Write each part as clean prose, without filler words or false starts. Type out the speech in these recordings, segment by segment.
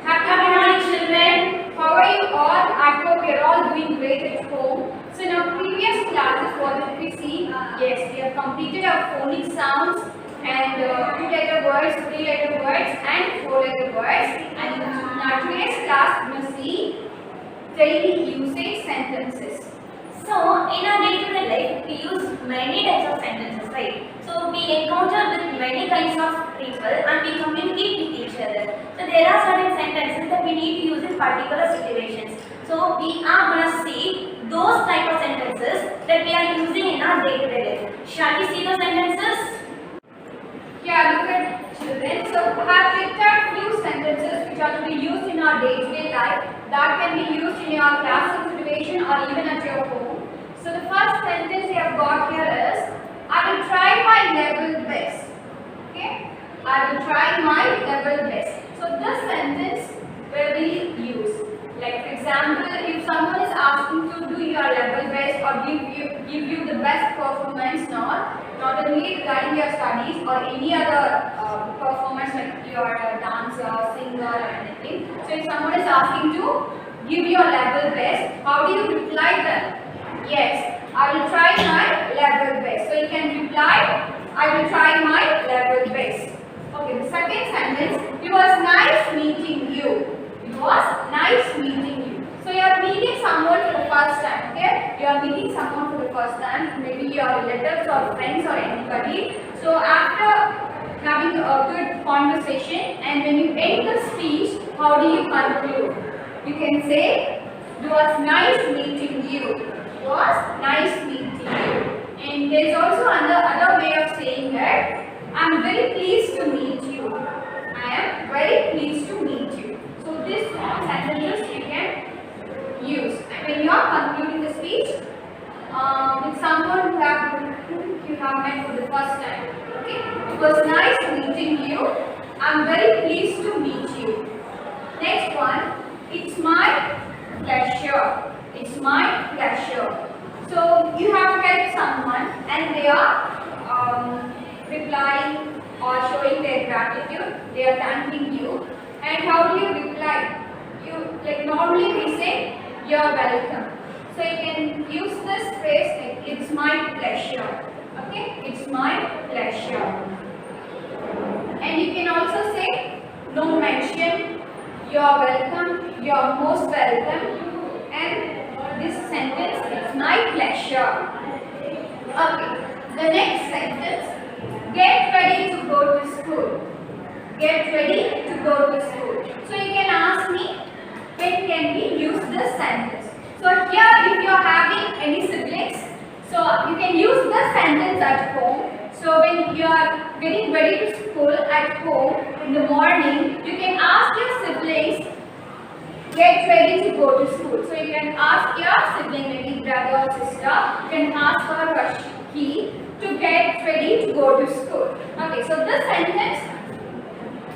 Happy morning, children. How are you all? I hope you're all doing great at home. So in our previous classes, what did we see? Yes, we have completed our phonic sounds and two-letter words, three-letter words, and four-letter words. And in our today's class, we will see daily usage sentences. So, in our day-to-day life, we use many types of sentences, right? So, we encounter with many kinds of people and we communicate with each other. So, there are certain sentences that we need to use in particular situations. So, we are going to see those type of sentences that we are using in our day-to-day life. Shall we see those sentences? Yeah, look at children. So I have picked out few sentences which are to be used in our day-to-day life that can be used in your classroom situation or even at your home. So the first sentence we have got here is, I will try my level best. Okay? I will try my level best. So this sentence will be used. Like for example, if someone is asking to do your level best or give you the best performance, not only regarding your studies or any other performance like your dancer, singer or anything. So if someone is asking to give your level best, how do you reply them? Yes, I will try my level best. So you can reply, I will try my level best. Okay, the second sentence, it was nice meeting you. It was nice meeting you. So you are meeting someone for the first time, okay? You are meeting someone for the first time, maybe your relatives or friends or anybody. So after having a good conversation and when you end the speech, how do you conclude? You can say, it was nice meeting you. It was nice meeting you. And there is also another way of saying that, I am very pleased to meet you. I am very pleased to meet you. So this sentences you can use. And when you are concluding the speech with someone who you have met for the first time. Okay? It was nice meeting you. I am very pleased to meet you. Next one. It's my pleasure. It's my pleasure. So you have helped someone and they are replying or showing their gratitude. They are thanking you. And how do you reply? Normally we say you're welcome. So you can use this phrase like it's my pleasure. Okay? It's my pleasure. And you can also say no mention, you're welcome, you're most welcome. And this sentence, it's my pleasure. Okay. The next sentence, get ready to go to school. Get ready to go to school. So you can ask me, when can we use this sentence? So here if you are having any siblings, so you can use this sentence at home. So when you are getting ready to school at home in the morning, you can ask your siblings, get ready to go to school. So you can ask your sibling, maybe brother or sister, you can ask her or he to get ready to go to school. Okay, so this sentence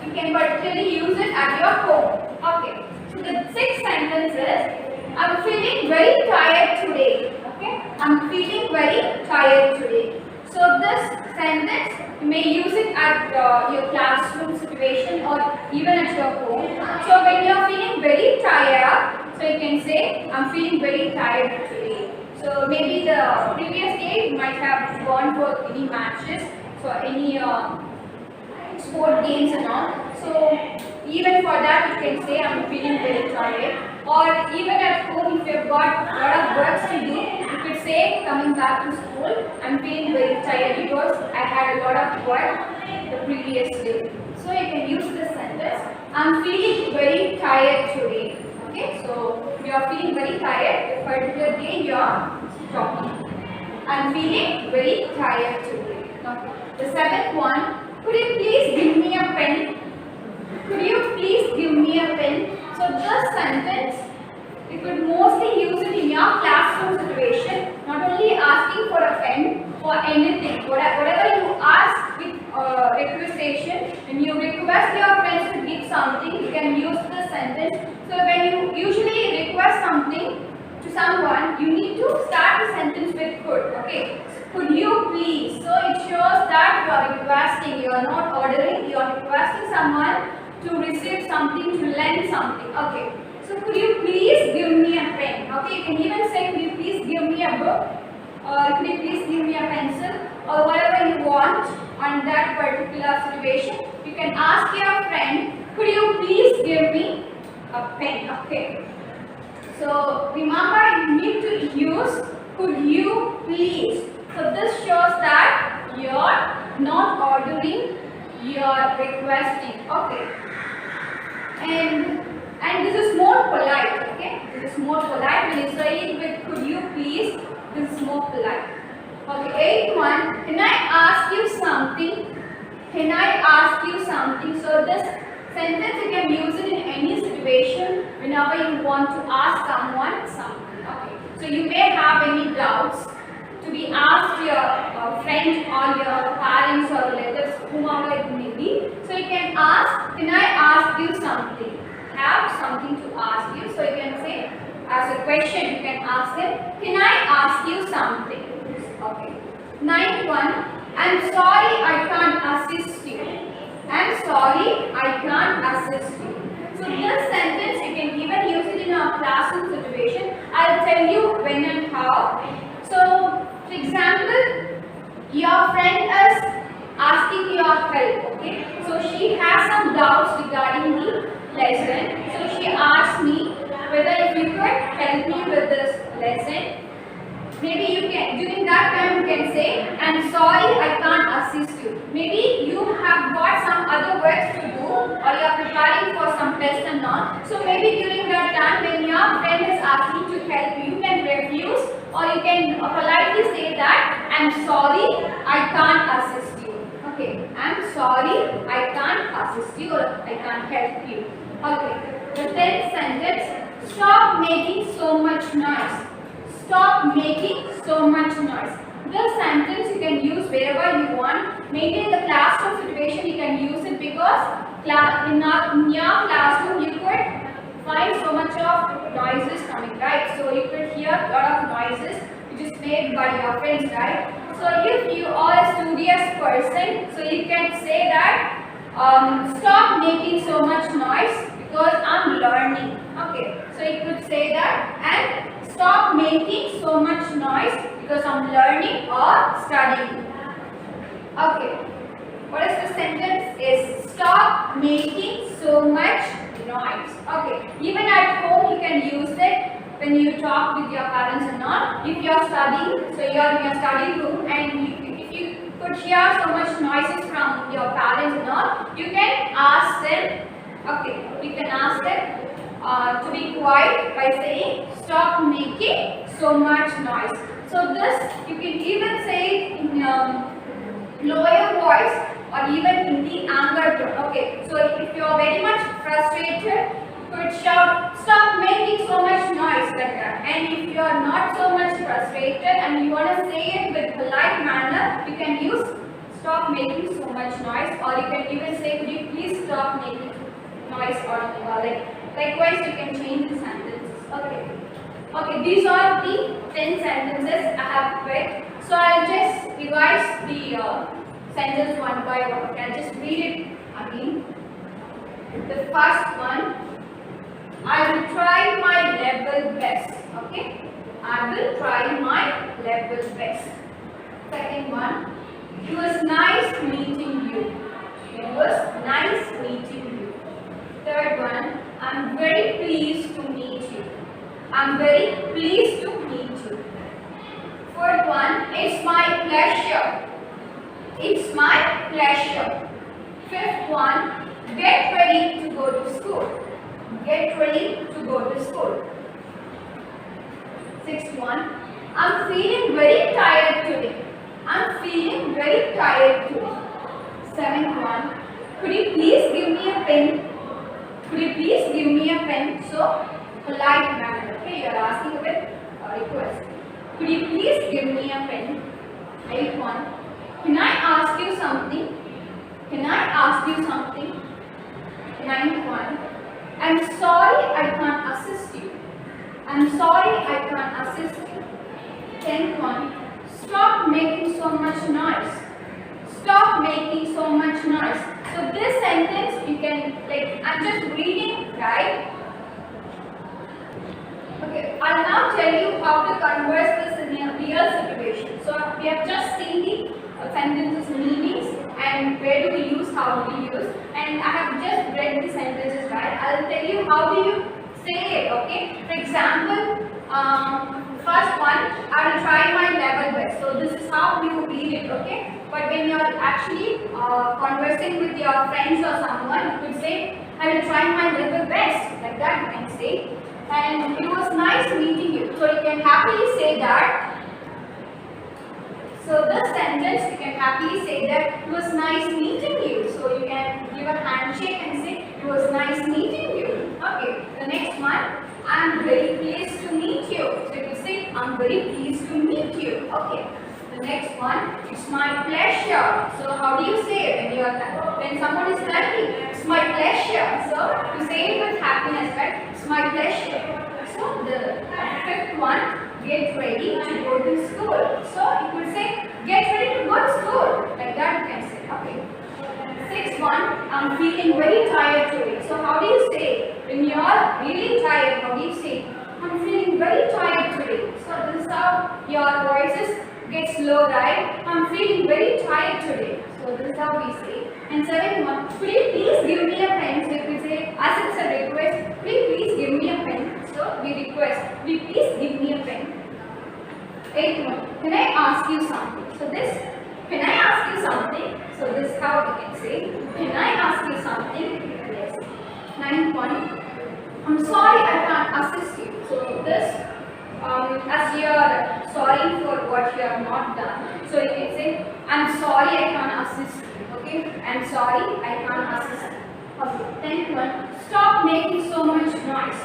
you can particularly use it at your home. Okay. So the sixth sentence is, I'm feeling very tired today. Okay. I'm feeling very tired today. So this sentence you may use it at your classroom situation or even at your home. So when you are feeling very tired, so you can say, I'm feeling very tired today. So maybe the previous day you might have gone for any matches, so any sport games and all. So even for that you can say I'm feeling very tired. Or even at home if you've got a lot of works to do, you could say coming back to school, I'm feeling very tired because I had a lot of work the previous day. So you can use this sentence, I'm feeling very tired today. Okay, so you are feeling very tired, the particular day you are talking. I'm feeling very tired today. Okay. The seventh one, could you please give me a pen? Could you please give me a pen? So this sentence, you could mostly use it in your classroom situation, not only asking for a pen, for anything. Whatever you ask with requisition, when you request your friends to give something, you can use this sentence. So when you usually request something to someone, you need to start the sentence with could. Okay. Could you please? So it shows that you are requesting, you are not ordering, you are requesting someone to receive something, to lend something. Okay. So could you please give me a pen? Okay, you can even say, could you please give me a book? Or could you please give me a pencil? Or whatever you want on that particular situation. You can ask your friend, could you please give me a pen? Okay. So remember, you need to use could you please. So this shows that you are not ordering, you are requesting. Okay. And this is more polite. Okay. This is more polite. When you say it with could you please, this is more polite. Okay. 8.1. Can I ask you something? Can I ask you something? So this sentence you can use it in any situation whenever you want to ask someone something. Okay. So you may have any doubts to be asked your friend or your parents or relatives, whomever it may be. So you can ask, can I ask you something? Have something to ask you. So you can say, as a question, you can ask them, can I ask you something? Okay. 9.1. I'm sorry I can't assist you. I'm sorry I can't assist you. So this sentence you can even use it in a classroom situation. I'll tell you when and how. So for example, your friend is asking your help. Okay. So she has some doubts regarding the lesson. So she asked me whether if you could help me with this lesson. Maybe you can, during that time you can say, I'm sorry I can't assist you. Maybe you have got some other work to do or you are preparing for some test and all. So maybe during that time when your friend is asking to help you, you can refuse or you can politely say that, I'm sorry I can't assist you. Okay, I'm sorry I can't assist you or I can't help you. Okay, the 10th sentence, stop making so much noise. Stop making so much noise. This sentence you can use wherever you want. Maybe in the classroom situation you can use it because in your classroom you could find so much of noises coming, right? So you could hear a lot of noises which is made by your friends, right? So if you are a studious person, so you can say that stop making so much noise because I'm learning. Okay, so you could say that and stop making so much noise because I'm learning or studying. Okay, what is the sentence? Is stop making so much noise. Okay, even at home you can use it when you talk with your parents and all. If you are studying, so you are in your study room and if you could hear so much noises from your parents and all, you can ask them. Okay, you can ask them to be quiet by saying stop making so much noise. So this you can even say in lower voice or even in the anger tone. Okay, so if you are very much frustrated, you could shout stop making so much noise like that. And if you are not so much frustrated and you want to say it with polite manner, you can use stop making so much noise, or you can even say could you please stop making noise, or likewise you can change the sentences. Okay. Okay, these are the 10 sentences I have read. So I'll just revise the sentence one by one. Okay, I'll just read it again. The first one, I will try my level best. Okay, I will try my level best. Second one, it was nice meeting you. It was nice meeting you. Third one, I'm very pleased to meet you. I'm very pleased to meet you. Fourth one, it's my pleasure. It's my pleasure. Fifth one, get ready to go to school. Get ready to go to school. Sixth one, I'm feeling very tired today. I'm feeling very tired today. Seventh one, could you please give me a pen? Could you please give me a pen? So, polite manner. Okay, you are asking with a request. Could you please give me a pen? 8.1. Can I ask you something? Can I ask you something? 9.1. I'm sorry I can't assist you. I'm sorry I can't assist you. 10.1. Stop making so much noise. Stop making so much noise. So So this sentence you can, like, I'm just reading, right? Okay, I'll now tell you how to converse this in a real situation. So we have just seen the sentences meanings and where do we use, how do we use, and I have just read the sentences, right? I'll tell you how do you say it, okay? For example, first one, I will try my level best. So this is how you read it, okay? But when you are actually conversing with your friends or someone, you could say, I will try my level best. Like that you can say. And it was nice meeting you. So you can happily say that. So this sentence you can happily say that it was nice meeting you. So you can give a handshake and say it was nice meeting you. Okay. The next one, I am very pleased to meet you. So you can say I'm very pleased to meet you. Okay. The next one, it's my pleasure. So how do you say it when someone is thanking? It's my pleasure. So you say it with happiness, right? It's my pleasure. So the fifth one, get ready to go to school. So you could say get ready to go to school. Like that you can say. Okay. Sixth one, I'm feeling very tired today. So how do you say when you are really tired? How do you say I'm feeling very tired today? So this is how your voices gets low, right? I'm feeling very tired today. So this is how we say. And seventh one, could you please give me a pen? So if we say, as it's a request, could you please give me a pen? So we request, could you please give me a pen? Eighth one, can I ask you something? So this, can I ask you something? So this is how we can say, can I ask you something? Yes. Ninth one, I'm sorry I can't assist you. So this, as you are sorry for what you have not done, so you can say, I'm sorry I can't assist you. Okay, I'm sorry I can't assist you. Okay, 10th one, stop making so much noise.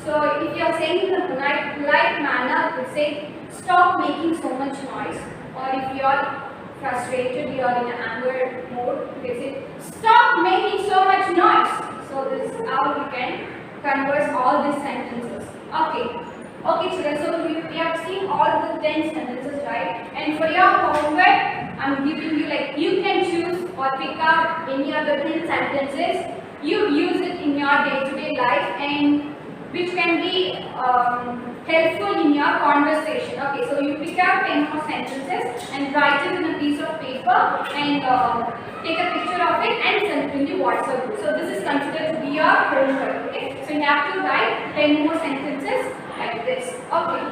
So if you are saying in a polite manner, you could say, stop making so much noise. Or if you are frustrated, you are in an anger mode, you can say, stop making so much noise. So this is how you can converse all these sentences. Okay. Okay, children, so we have seen all the 10 sentences, right? And for your homework, I'm giving you, like, you can choose or pick up any of the 10 sentences. You use it in your day-to-day life and which can be helpful in your conversation. Okay, so you pick up 10 more sentences and write it in a piece of paper and take a picture of it and send it in the WhatsApp group. So this is considered to be your homework. Okay, so you have to write 10 more sentences like this. Okay.